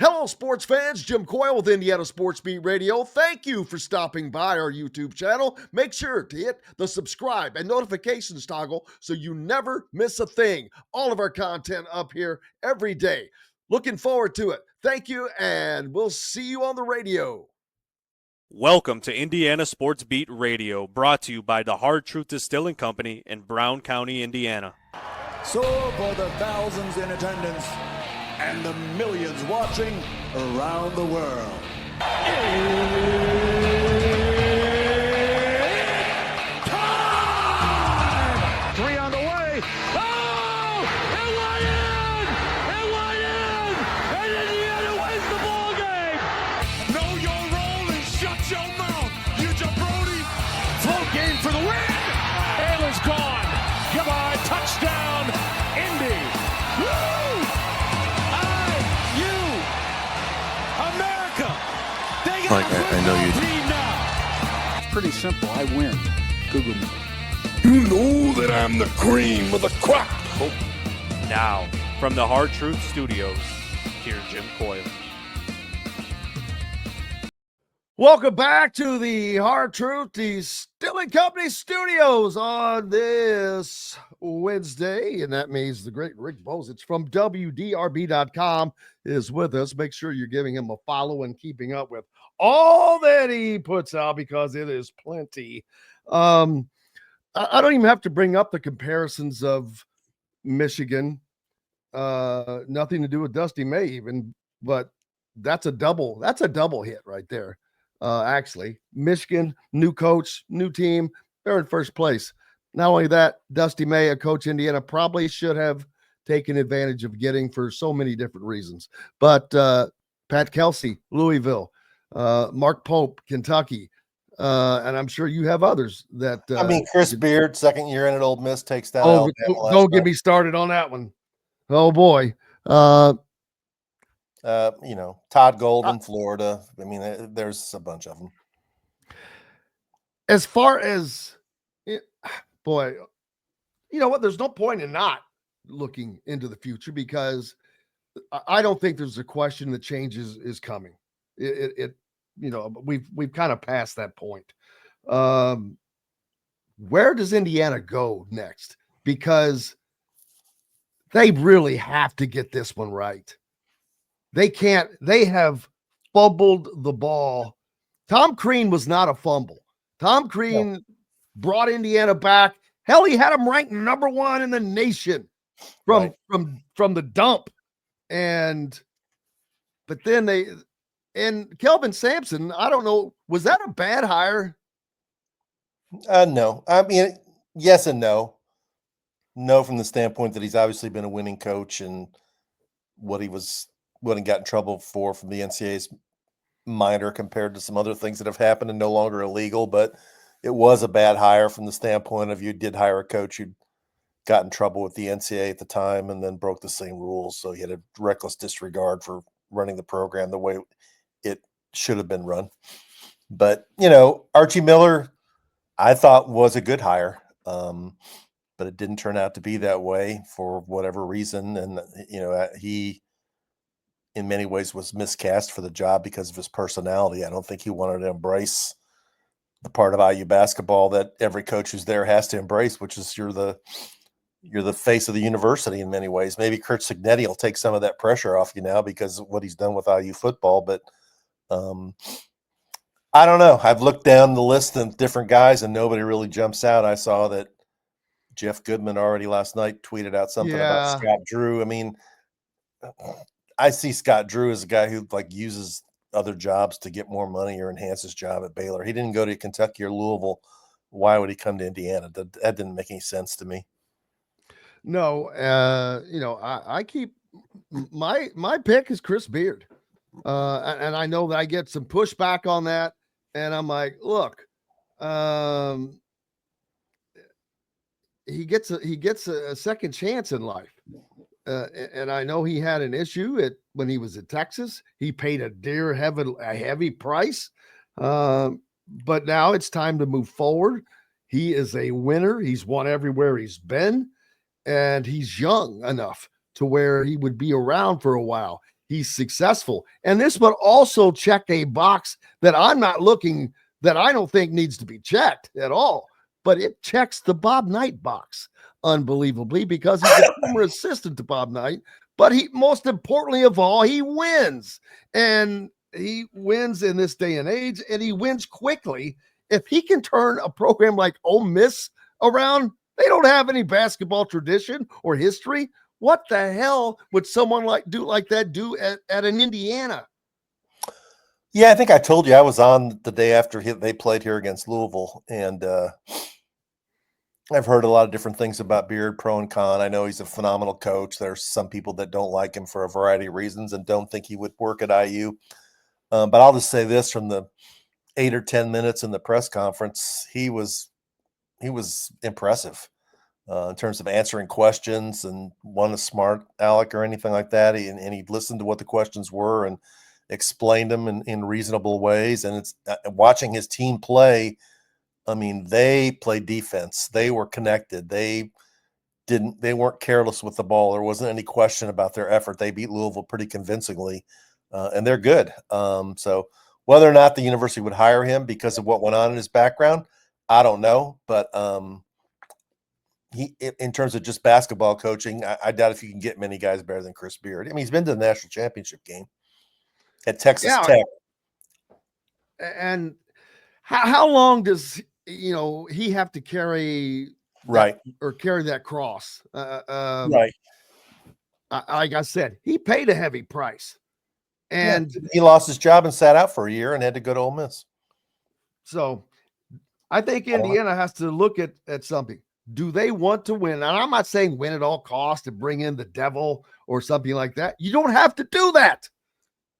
Hello, sports fans. Jim Coyle with Indiana Sports Beat Radio. Thank you for stopping by our YouTube channel. Make sure to hit the subscribe and notifications toggle so you never miss a thing. All of our content up here every day. Looking forward to it. Thank you, and we'll see you on the radio. Welcome to Indiana Sports Beat Radio, brought to you by the Hard Truth Distilling Company in Brown County, Indiana. So for the thousands in attendance and the millions watching around the world, it's time! 3 on the way. Oh! It went in! It went in! And Indiana wins the ball game! Know your role and shut your mouth, you jabroni! Float game for the win! Taylor's gone! Come on, touchdown, Indy! Woo! America! They got I know you. team now. It's pretty simple. I win. Google me. You know that I'm the cream of the crop. Oh. Now, from the Hard Truth Studios, here's Jim Coyle. Welcome back to the Hard Truth Distilling Company Studios on this Wednesday, and that means the great Rick Bozich from WDRB.com is with us. Make sure you're giving him a follow and keeping up with all that he puts out because it is plenty. I don't even have to bring up the comparisons of Michigan. Nothing to do with Dusty May even, but that's a double hit right there. Actually, Michigan, new coach, new team, they're in first place. Not only that, Dusty May, a coach Indiana, probably should have taken advantage of getting for so many different reasons. But Pat Kelsey, Louisville, Mark Pope, Kentucky, and I'm sure you have others that. Chris Beard, second year in at Ole Miss, takes that. Don't get me started on that one. Oh boy. Todd Golden, Florida. There's a bunch of them. As far as, boy, you know what? There's no point in not looking into the future because I don't think there's a question that change is coming. We've kind of passed that point. Where does Indiana go next? Because they really have to get this one right. They have fumbled the ball. Tom Crean was not a fumble. Tom Crean brought Indiana back. Hell, he had them ranked number 1 in the nation from the dump. But then Kelvin Sampson, I don't know, was that a bad hire? No. Yes and no. No, from the standpoint that he's obviously been a winning coach and what he got in trouble for from the NCAA's minor compared to some other things that have happened and no longer illegal. But it was a bad hire from the standpoint of you did hire a coach who got in trouble with the NCAA at the time and then broke the same rules. So he had a reckless disregard for running the program the way it should have been run. But, Archie Miller, I thought was a good hire. But it didn't turn out to be that way for whatever reason. And, he, in many ways, was miscast for the job because of his personality. I don't think he wanted to embrace the part of IU basketball that every coach who's there has to embrace, which is you're the face of the university in many ways. Maybe Kurt Cignetti will take some of that pressure off you now because of what he's done with IU football. But I don't know. I've looked down the list of different guys and nobody really jumps out. I saw that Jeff Goodman already last night tweeted out something about Scott Drew. I see Scott Drew as a guy who uses other jobs to get more money or enhance his job at Baylor. He didn't go to Kentucky or Louisville. Why would he come to Indiana? That didn't make any sense to me. No, I keep my pick is Chris Beard. And I know that I get some pushback on that. And I'm like, look, he gets a second chance in life. And I know he had an issue when he was at Texas. He paid a heavy price. But now it's time to move forward. He is a winner. He's won everywhere he's been, and he's young enough to where he would be around for a while. he's successful. And this would also check a box that that I don't think needs to be checked at all, but it checks the Bob Knight box unbelievably, because he's a former assistant to Bob Knight, but most importantly of all, he wins. And he wins in this day and age, and he wins quickly. If he can turn a program like Ole Miss around, they don't have any basketball tradition or history. What the hell would someone do at an Indiana? Yeah, I think I told you I was on the day after they played here against Louisville, and I've heard a lot of different things about Beard, pro and con. I know he's a phenomenal coach. There's some people that don't like him for a variety of reasons and don't think he would work at IU. But I'll just say this: from the 8 or 10 minutes in the press conference, he was impressive in terms of answering questions, and wasn't a smart aleck or anything like that. And he listened to what the questions were and explained them in reasonable ways. And it's watching his team play. I mean, they played defense. They were connected. They weren't careless with the ball. There wasn't any question about their effort. They beat Louisville pretty convincingly, and they're good. So whether or not the university would hire him because of what went on in his background, I don't know. But he, in terms of just basketball coaching, I doubt if you can get many guys better than Chris Beard. I mean, he's been to the national championship game at Texas Tech. And how long does he have to carry carry that cross? Right. Like I said, he paid a heavy price, and he lost his job and sat out for a year and had to go to Ole Miss. So I think Indiana has to look at something. Do they want to win? And I'm not saying win at all costs and bring in the devil or something like that. You don't have to do that.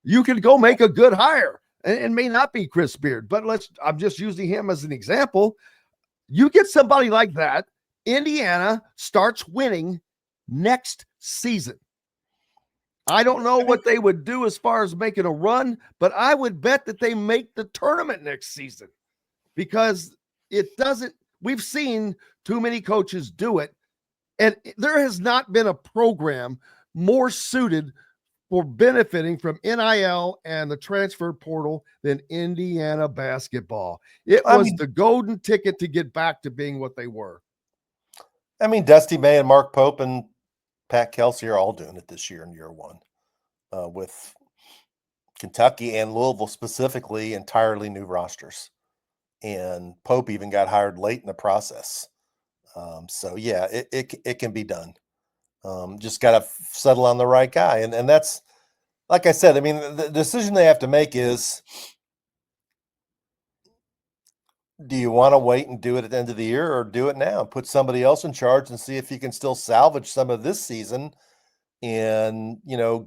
You can go make a good hire. And it may not be Chris Beard, but I'm just using him as an example. You get somebody like that, Indiana starts winning next season. I don't know what they would do as far as making a run, but I would bet that they make the tournament next season, because we've seen too many coaches do it. And there has not been a program more suited for benefiting from NIL and the transfer portal than Indiana basketball. It was the golden ticket to get back to being what they were. I mean, Dusty May and Mark Pope and Pat Kelsey are all doing it this year in year one, with Kentucky and Louisville specifically entirely new rosters. And Pope even got hired late in the process. So yeah, it can be done. Just got to settle on the right guy. And that's, like I said, I mean, the decision they have to make is, do you want to wait and do it at the end of the year, or do it now? Put somebody else in charge and see if you can still salvage some of this season and,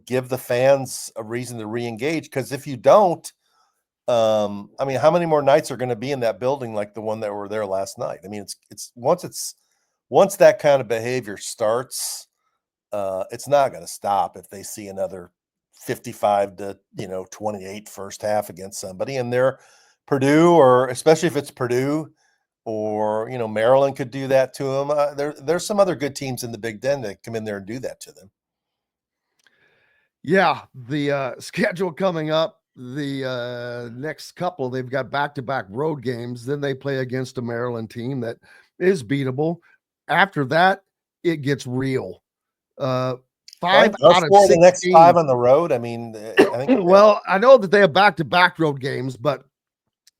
give the fans a reason to re-engage. Because if you don't, I mean, how many more nights are going to be in that building like the one that were there last night? I mean, once that kind of behavior starts, it's not going to stop if they see another 55 to 28 first half against somebody, and they're Purdue, or especially if it's Purdue or Maryland could do that to them. There's some other good teams in the Big Ten that come in there and do that to them. Yeah, the schedule coming up, the next couple, they've got back-to-back road games. Then they play against a Maryland team that is beatable. After that, it gets real. 5 out of 6 the next games. 5 on the road. I mean, I think well, I know that they have back-to-back road games, but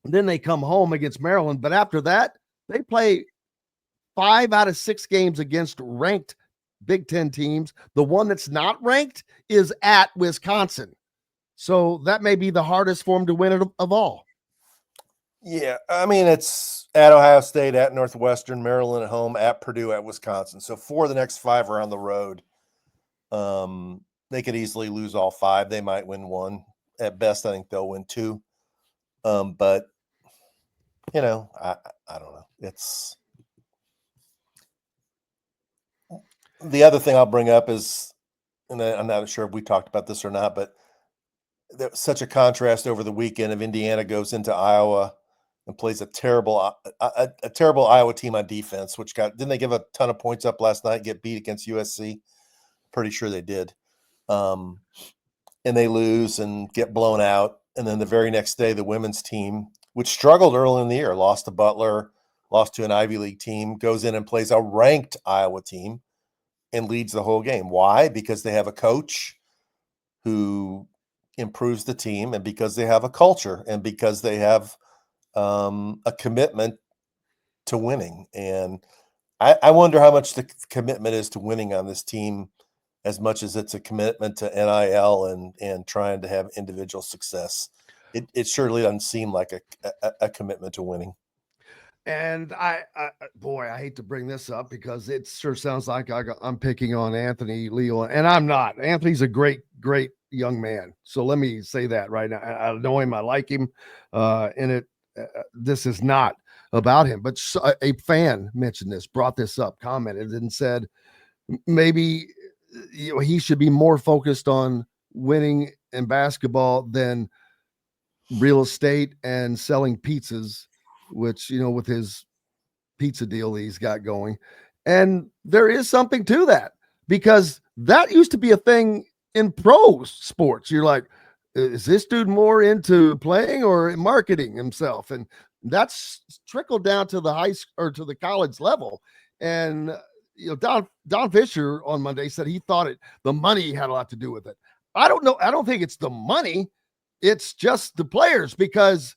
then they come home against Maryland. But after that, they play 5 out of 6 games against ranked Big Ten teams. The one that's not ranked is at Wisconsin. So that may be the hardest for them to win it of all. Yeah, I mean, it's at Ohio State, at Northwestern, Maryland at home, at Purdue, at Wisconsin. So 4 of the next 5 are on the road. They could easily lose all 5. They might win 1. At best, I think they'll win 2. But, I don't know. It's the other thing I'll bring up is, and I'm not sure if we talked about this or not, but there's such a contrast over the weekend of Indiana goes into Iowa and plays a terrible Iowa team on defense, didn't they give a ton of points up last night, get beat against USC? Pretty sure they did. and they lose and get blown out. And then the very next day, the women's team, which struggled early in the year, lost to Butler, lost to an Ivy League team, goes in and plays a ranked Iowa team and leads the whole game. Why? Because they have a coach who improves the team, and because they have a culture, and because they have a commitment to winning. And I wonder how much the commitment is to winning on this team, as much as it's a commitment to NIL and trying to have individual success. It surely doesn't seem like a commitment to winning. And I hate to bring this up because it sure sounds like I'm picking on Anthony Leo, and I'm not. Anthony's a great young man. So let me say that right now. I know him. I like him. This is not about him, but a fan mentioned this, brought this up, commented, and said maybe he should be more focused on winning in basketball than real estate and selling pizzas, which, with his pizza deal he's got going. And there is something to that, because that used to be a thing in pro sports. You're like, is this dude more into playing or marketing himself? And that's trickled down to the high school or to the college level. And Don Fisher on Monday said he thought the money had a lot to do with it. I don't know. I don't think it's the money. It's just the players, because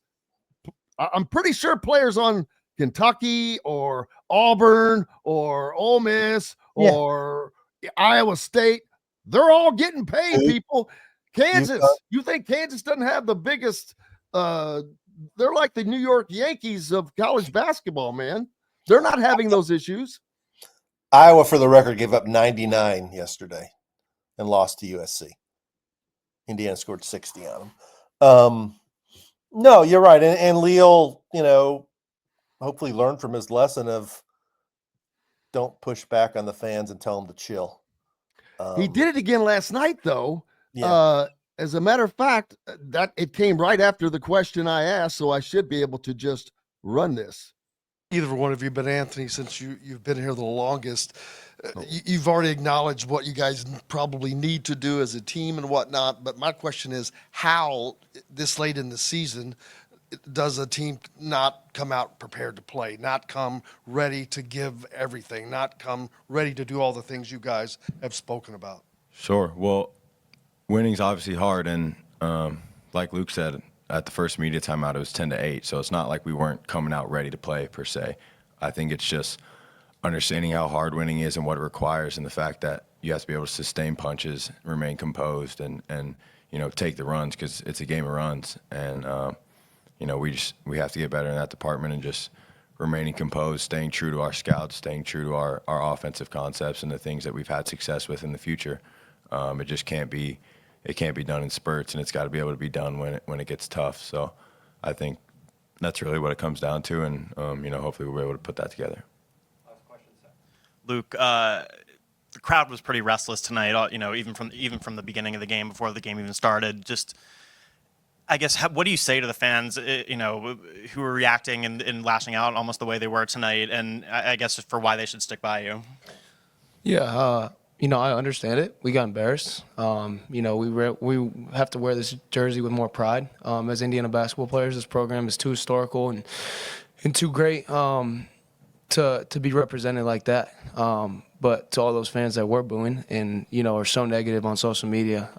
I'm pretty sure players on Kentucky or Auburn or Ole Miss or Iowa State, they're all getting paid, people. Kansas, you think Kansas doesn't have the biggest they're like the New York Yankees of college basketball, man. They're not having those issues. Iowa, for the record, gave up 99 yesterday and lost to USC. Indiana scored 60 on them. No, you're right. And Leal, hopefully learned from his lesson of don't push back on the fans and tell them to chill. He did it again last night, though. Yeah. As a matter of fact, that it came right after the question I asked, so I should be able to just run this. Either one of you, but Anthony, since you've been here the longest, you've already acknowledged what you guys probably need to do as a team and whatnot. But my question is, how this late in the season does a team not come out prepared to play, not come ready to give everything, not come ready to do all the things you guys have spoken about? Sure. Well, winning's obviously hard, and like Luke said, at the first media timeout, it was 10-8, so it's not like we weren't coming out ready to play per se. I think it's just understanding how hard winning is and what it requires, and the fact that you have to be able to sustain punches, remain composed, and take the runs, because it's a game of runs. And we have to get better in that department, and just remaining composed, staying true to our scouts, staying true to our offensive concepts and the things that we've had success with in the future. It just can't be done in spurts, and it's got to be able to be done when it gets tough. So I think that's really what it comes down to, and hopefully we'll be able to put that together. Last question, Luke, the crowd was pretty restless tonight. Even from the beginning of the game, before the game even started. Just, I guess, what do you say to the fans, who are reacting and lashing out almost the way they were tonight, and I guess for why they should stick by you? Yeah. I understand it. We got embarrassed. We have to wear this jersey with more pride. As Indiana basketball players, this program is too historical and too great to be represented like that. But to all those fans that were booing and are so negative on social media,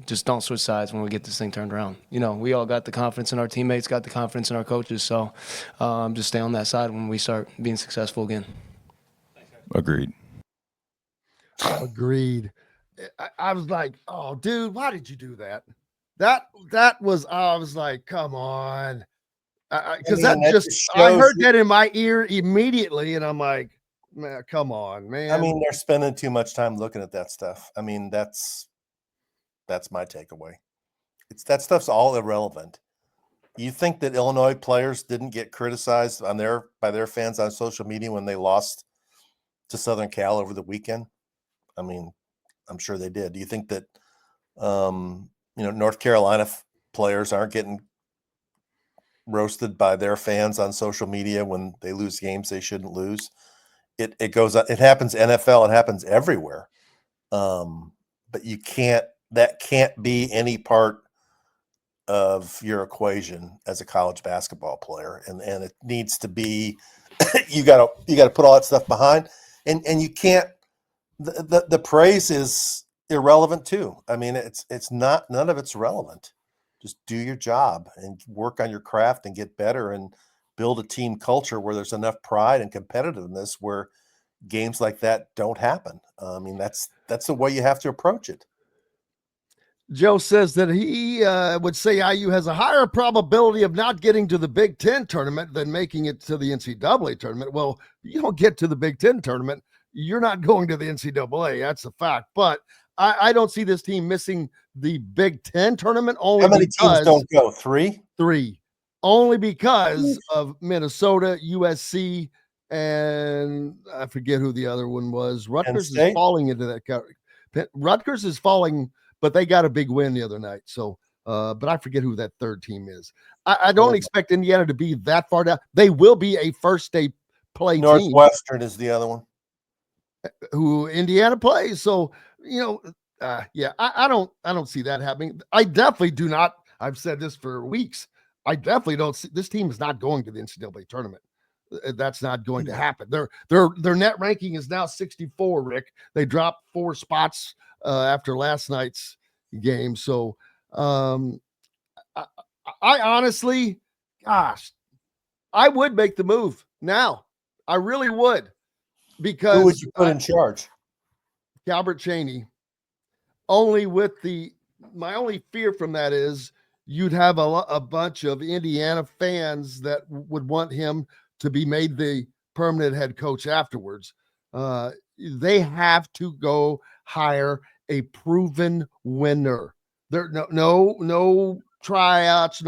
just don't switch sides when we get this thing turned around. We all got the confidence in our teammates, got the confidence in our coaches. So just stay on that side when we start being successful again. Agreed. Agreed. I was like, oh, dude, why did you do that? I was like, come on. Because I heard that in my ear immediately, and I'm like, man, come on, man. I mean, they're spending too much time looking at that stuff. I mean, that's my takeaway. That stuff's all irrelevant. You think that Illinois players didn't get criticized by their fans on social media when they lost to Southern Cal over the weekend? I mean, I'm sure they did. Do you think that, North Carolina players aren't getting roasted by their fans on social media when they lose games they shouldn't lose? It happens NFL, it happens everywhere. But you can't that can't be any part of your equation as a college basketball player, and it needs to be. you gotta put all that stuff behind, and you can't. The praise is irrelevant too. I mean, it's not, none of it's relevant. Just do your job and work on your craft and get better and build a team culture where there's enough pride and competitiveness where games like that don't happen. I mean, that's the way you have to approach it. Joe says that he would say IU has a higher probability of not getting to the Big Ten tournament than making it to the NCAA tournament. Well, you don't get to the Big Ten tournament, you're not going to the NCAA. That's a fact. But I don't see this team missing the Big Ten tournament. Only how many teams don't go? Three. Only because of Minnesota, USC, and I forget who the other one was. Rutgers is falling into that category. Rutgers is falling, but they got a big win the other night. So, but I forget who that third team is. I don't expect Indiana to be that far down. They will be a first day play Northwestern team. Is the other one who Indiana plays. So, I don't see that happening. I definitely do not. I've said this for weeks. I definitely don't see this team is not going to the NCAA tournament. That's not going to happen. Their net ranking is now 64, Rick. They dropped 4 spots after last night's game. So I honestly, gosh, I would make the move now. I really would, because who would you put in charge? Calbert Chaney. Only with my only fear from that is you'd have a bunch of Indiana fans that would want him to be made the permanent head coach afterwards. They have to go hire a proven winner. There no tryouts,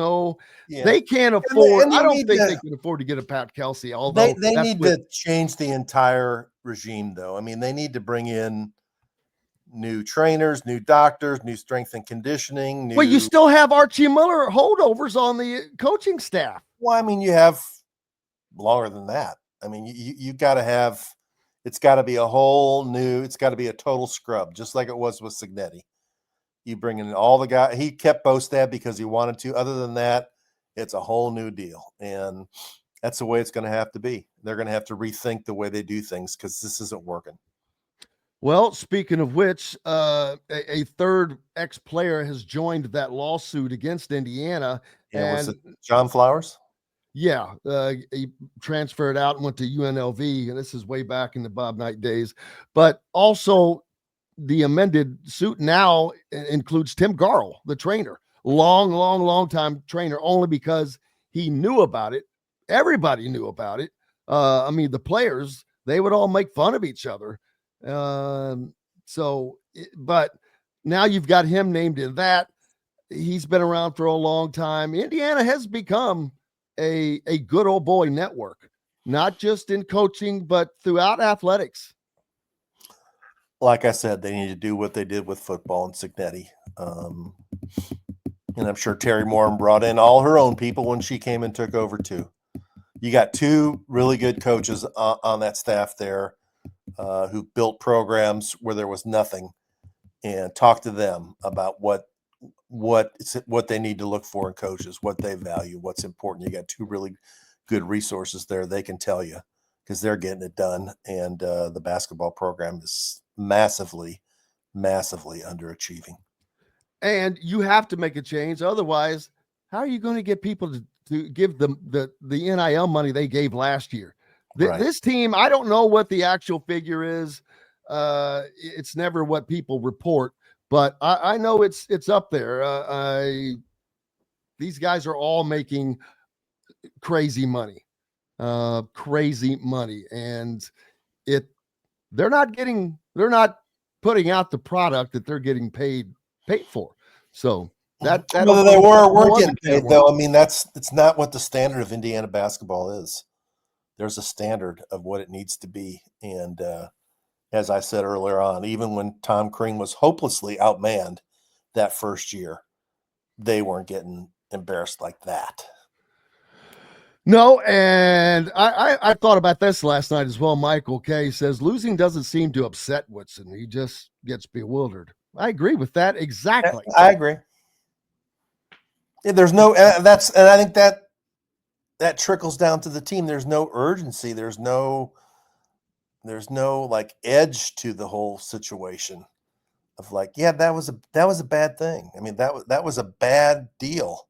they can't afford. I don't think they can afford to get a Pat Kelsey. Although they need to change the entire regime, though. I mean, they need to bring in new trainers, new doctors, new strength and conditioning. Well, you still have Archie Miller holdovers on the coaching staff. Well, I mean, you have longer than that. I mean, you got to have. It's got to be a whole new. It's got to be a total scrub, just like it was with Signetti. You bring in all the guys. He kept Bostad because he wanted to. Other than that, it's a whole new deal, and that's the way it's going to have to be. They're going to have to rethink the way they do things because this isn't working. Well, speaking of which, a third ex-player has joined that lawsuit against Indiana. And was it John Flowers? Yeah, he transferred out and went to UNLV, and this is way back in the Bob Knight days. But also, the amended suit now includes Tim Garl, the trainer, long time trainer, only because he knew about it. Everybody knew about it. I mean, the players, they would all make fun of each other. But now you've got him named in that. He's been around for a long time. Indiana has become a good old boy network, not just in coaching, but throughout athletics. Like I said, they need to do what they did with football and Signetti. And I'm sure Terry Moore brought in all her own people when she came and took over too. You got 2 really good coaches on that staff there who built programs where there was nothing, and talk to them about what they need to look for in coaches, what they value, what's important. You got 2 really good resources there. They can tell you because they're getting it done. And the basketball program is massively underachieving. And you have to make a change. Otherwise, how are you going to get people to give them the NIL money they gave last year? This team, I don't know what the actual figure is. It's never what people report, but I know it's up there. These guys are all making crazy money, and they're not putting out the product that they're getting paid for. So that whether they weren't getting paid though. I mean, it's not what the standard of Indiana basketball is. There's a standard of what it needs to be. And as I said earlier on, even when Tom Crean was hopelessly outmanned that first year, they weren't getting embarrassed like that. No, and I thought about this last night as well. Michael Kay says losing doesn't seem to upset Woodson. He just gets bewildered. I agree with that exactly. I agree. Yeah, there's no and I think that trickles down to the team. There's no urgency. There's no like edge to the whole situation of like, yeah, that was a bad thing. I mean, that was a bad deal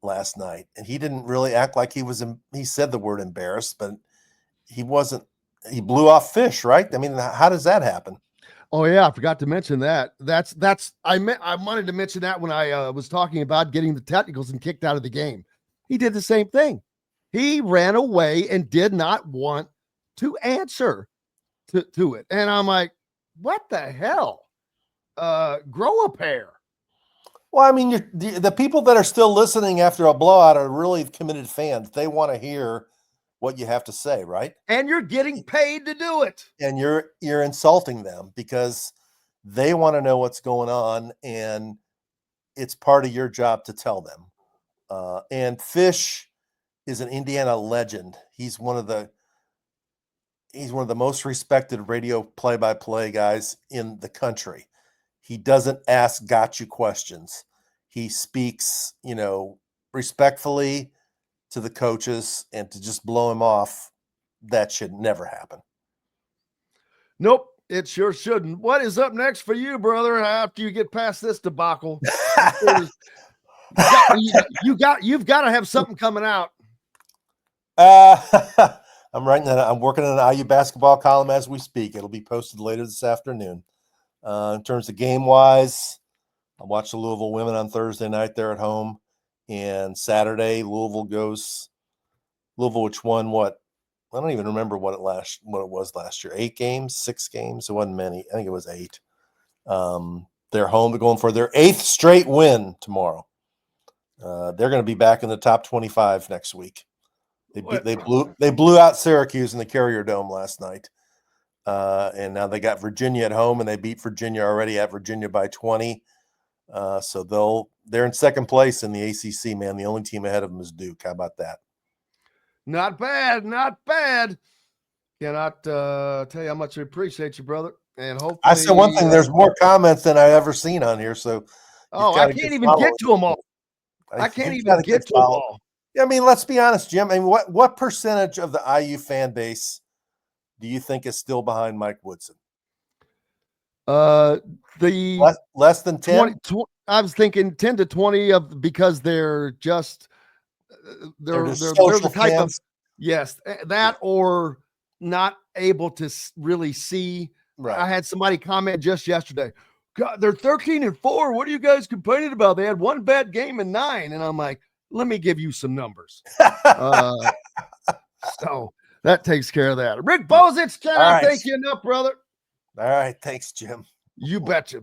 last night, and he didn't really act like he said the word embarrassed, but he wasn't. He blew off Fish, right? I mean, how does that happen? Oh yeah, I forgot to mention that. I wanted to mention that when I was talking about getting the technicals and kicked out of the game. He did the same thing. He ran away and did not want to answer to it. And I'm like, what the hell? Grow a pair. Well, I mean, the people that are still listening after a blowout are really committed fans. They want to hear what you have to say, right? And you're getting paid to do it. And you're insulting them because they want to know what's going on, and it's part of your job to tell them. And Fish is an Indiana legend. He's one of the most respected radio play-by-play guys in the country. He doesn't ask gotcha questions. He speaks, respectfully to the coaches, and to just blow him off, that should never happen. Nope, it sure shouldn't. What is up next for you, brother, after you get past this debacle? You've got to have something coming out. I'm working on an IU basketball column as we speak. It'll be posted later this afternoon. In terms of game-wise, I watched the Louisville women on Thursday night. They're at home. And Saturday, Louisville, which won what? I don't even remember what it was last year. 8 games, 6 games. It wasn't many. I think it was 8. They're home. They're going for their 8th straight win tomorrow. They're going to be back in the top 25 next week. They blew out Syracuse in the Carrier Dome last night. And now they got Virginia at home, and they beat Virginia already at Virginia by 20. So they're in second place in the ACC, man. The only team ahead of them is Duke. How about that? Not bad, not bad. Cannot tell you how much I appreciate you, brother. And hopefully, I said one thing. There's more comments than I've ever seen on here. So, I can't even get to them all. I can't even get to them all. I mean, let's be honest, Jim. I mean, what percentage of the IU fan base do you think is still behind Mike Woodson? The less than 10. I was thinking 10 to 20 because they're just they're the type of that or not able to really see. Right. I had somebody comment just yesterday. God, they're 13-4. What are you guys complaining about? They had one bad game in 9, and I'm like, let me give you some numbers. So that takes care of that. Rick Bozich, cannot thank you enough, brother. All right. Thanks, Jim. You betcha.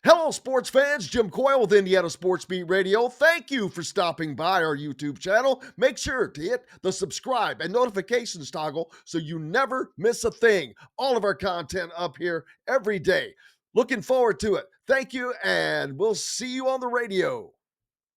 Hello, sports fans. Jim Coyle with Indiana Sports Beat Radio. Thank you for stopping by our YouTube channel. Make sure to hit the subscribe and notifications toggle so you never miss a thing. All of our content up here every day. Looking forward to it. Thank you, and we'll see you on the radio.